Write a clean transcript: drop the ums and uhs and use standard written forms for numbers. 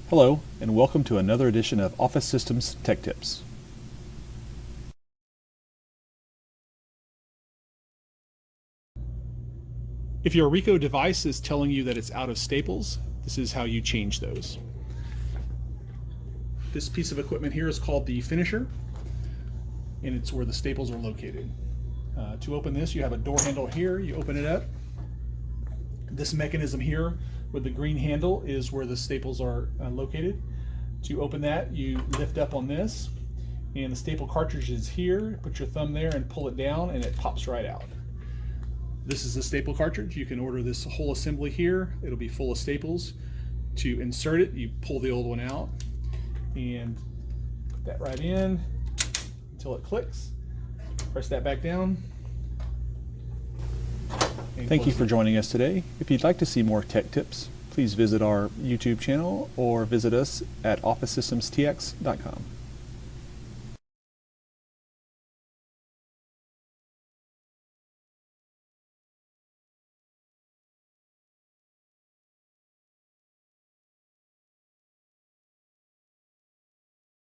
Hello, and welcome to another edition of Office Systems Tech Tips. If your Ricoh device is telling you that it's out of staples, this is how you change those. This piece of equipment here is called the finisher, and it's where the staples are located. To open this, you have a door handle here. You open it up. This mechanism here with the green handle is where the staples are located. To open that, you lift up on this, and the staple cartridge is here. Put your thumb there and pull it down, and it pops right out. This is the staple cartridge. You can order this whole assembly here. It'll be full of staples. To insert it, you pull the old one out and put that right in until it clicks. Press that back down. Thank you for joining us today. If you'd like to see more tech tips, please visit our YouTube channel or visit us at officesystemstx.com.